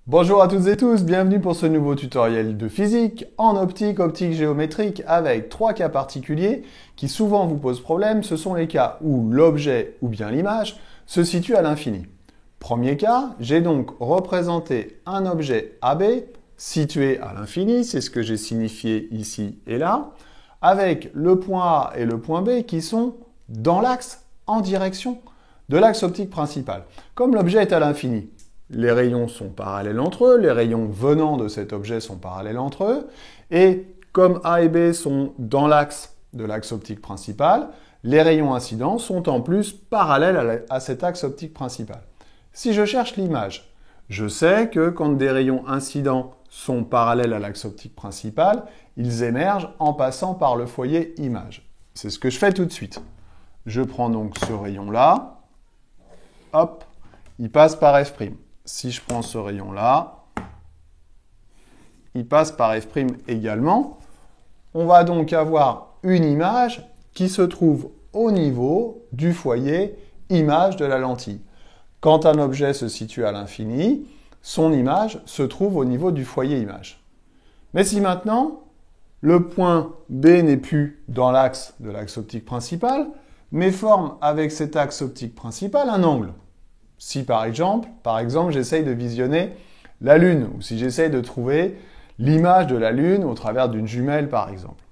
Bonjour à toutes et tous, bienvenue pour ce nouveau tutoriel de physique en optique, optique géométrique avec 3 cas particuliers qui souvent vous posent problème. Ce sont les cas où l'objet ou bien l'image se situe à l'infini. Premier cas, j'ai donc représenté un objet AB situé à l'infini, c'est ce que j'ai signifié ici et là, avec le point A et le point B qui sont dans l'axe en direction de l'axe optique principal. Comme l'objet est à l'infini, les rayons sont parallèles entre eux, les rayons venant de cet objet sont parallèles entre eux, et comme A et B sont dans l'axe de l'axe optique principal, les rayons incidents sont en plus parallèles à cet axe optique principal. Si je cherche l'image, je sais que quand des rayons incidents sont parallèles à l'axe optique principal, ils émergent en passant par le foyer image. C'est ce que je fais tout de suite. Je prends donc ce rayon-là, hop, il passe par F'. Si je prends ce rayon-là, il passe par F' également. On va donc avoir une image qui se trouve au niveau du foyer image de la lentille. Quand un objet se situe à l'infini, son image se trouve au niveau du foyer image. Mais si maintenant, le point B n'est plus dans l'axe de l'axe optique principal, mais forme avec cet axe optique principal un angle. Si par exemple, j'essaye de visionner la Lune, ou si j'essaye de trouver l'image de la Lune au travers d'une jumelle par exemple.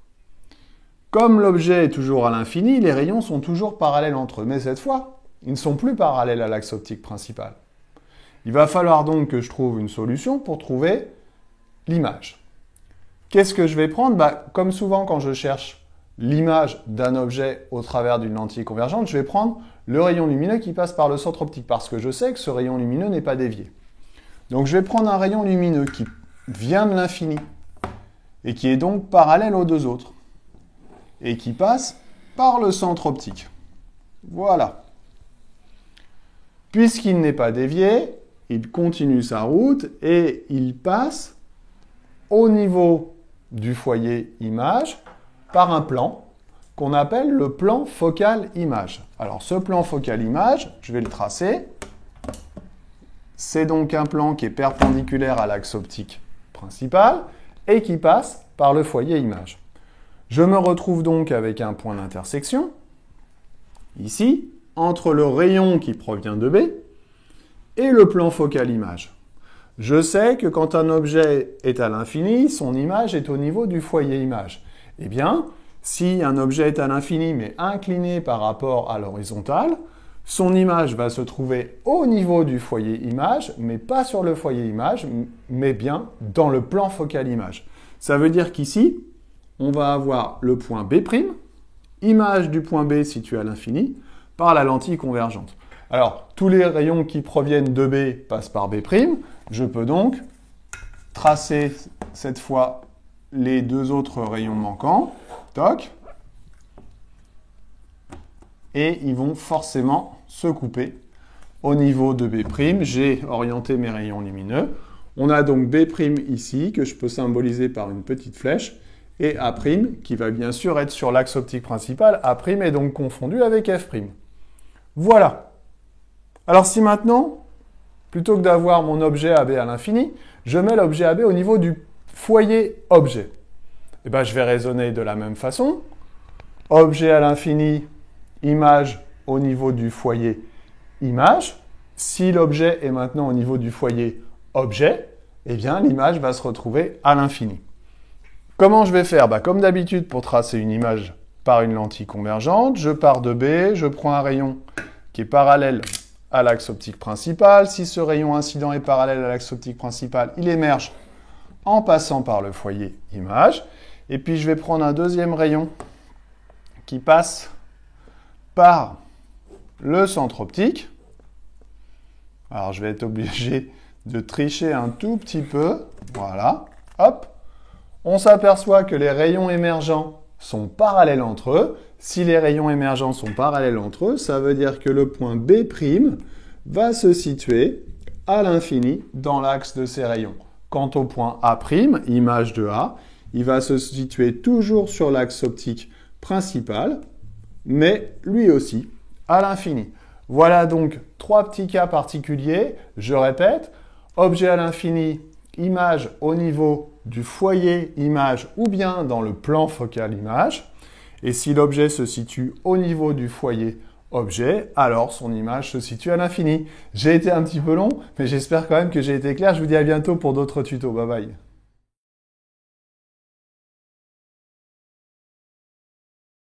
Comme l'objet est toujours à l'infini, les rayons sont toujours parallèles entre eux, mais cette fois, ils ne sont plus parallèles à l'axe optique principal. Il va falloir donc que je trouve une solution pour trouver l'image. Qu'est-ce que je vais prendre? Comme souvent quand je cherche l'image d'un objet au travers d'une lentille convergente, je vais prendre le rayon lumineux qui passe par le centre optique, parce que je sais que ce rayon lumineux n'est pas dévié. Donc je vais prendre un rayon lumineux qui vient de l'infini, et qui est donc parallèle aux deux autres, et qui passe par le centre optique. Voilà. Puisqu'il n'est pas dévié, il continue sa route, et il passe au niveau du foyer image, par un plan qu'on appelle le plan focal image. Alors ce plan focal image, je vais le tracer. C'est donc un plan qui est perpendiculaire à l'axe optique principal et qui passe par le foyer image. Je me retrouve donc avec un point d'intersection, ici, entre le rayon qui provient de B et le plan focal image. Je sais que quand un objet est à l'infini, son image est au niveau du foyer image. Eh bien, si un objet est à l'infini mais incliné par rapport à l'horizontale, son image va se trouver au niveau du foyer image, mais pas sur le foyer image, mais bien dans le plan focal image. Ça veut dire qu'ici, on va avoir le point B', image du point B situé à l'infini, par la lentille convergente. Alors, tous les rayons qui proviennent de B passent par B'. Je peux donc tracer cette fois les deux autres rayons manquants. Toc. Et ils vont forcément se couper au niveau de B'. J'ai orienté mes rayons lumineux. On a donc B' ici, que je peux symboliser par une petite flèche, et A' qui va bien sûr être sur l'axe optique principal. A' est donc confondu avec F'. Voilà. Alors si maintenant, plutôt que d'avoir mon objet AB à l'infini, je mets l'objet AB au niveau du foyer objet. Eh bien, je vais raisonner de la même façon. Objet à l'infini, image au niveau du foyer image. Si l'objet est maintenant au niveau du foyer objet, eh bien, l'image va se retrouver à l'infini. Comment je vais faire? Comme d'habitude, pour tracer une image par une lentille convergente, je pars de B, je prends un rayon qui est parallèle à l'axe optique principal. Si ce rayon incident est parallèle à l'axe optique principal, il émerge en passant par le foyer image. Et puis je vais prendre un deuxième rayon qui passe par le centre optique. Alors je vais être obligé de tricher un tout petit peu. Voilà, hop. On s'aperçoit que les rayons émergents sont parallèles entre eux. Si les rayons émergents sont parallèles entre eux, ça veut dire que le point B' va se situer à l'infini dans l'axe de ces rayons. Quant au point A', image de A, il va se situer toujours sur l'axe optique principal, mais lui aussi à l'infini. Voilà donc 3 petits cas particuliers. Je répète, objet à l'infini, image au niveau du foyer image ou bien dans le plan focal image. Et si l'objet se situe au niveau du foyer objet, alors son image se situe à l'infini. J'ai été un petit peu long, mais j'espère quand même que j'ai été clair. Je vous dis à bientôt pour d'autres tutos. Bye bye.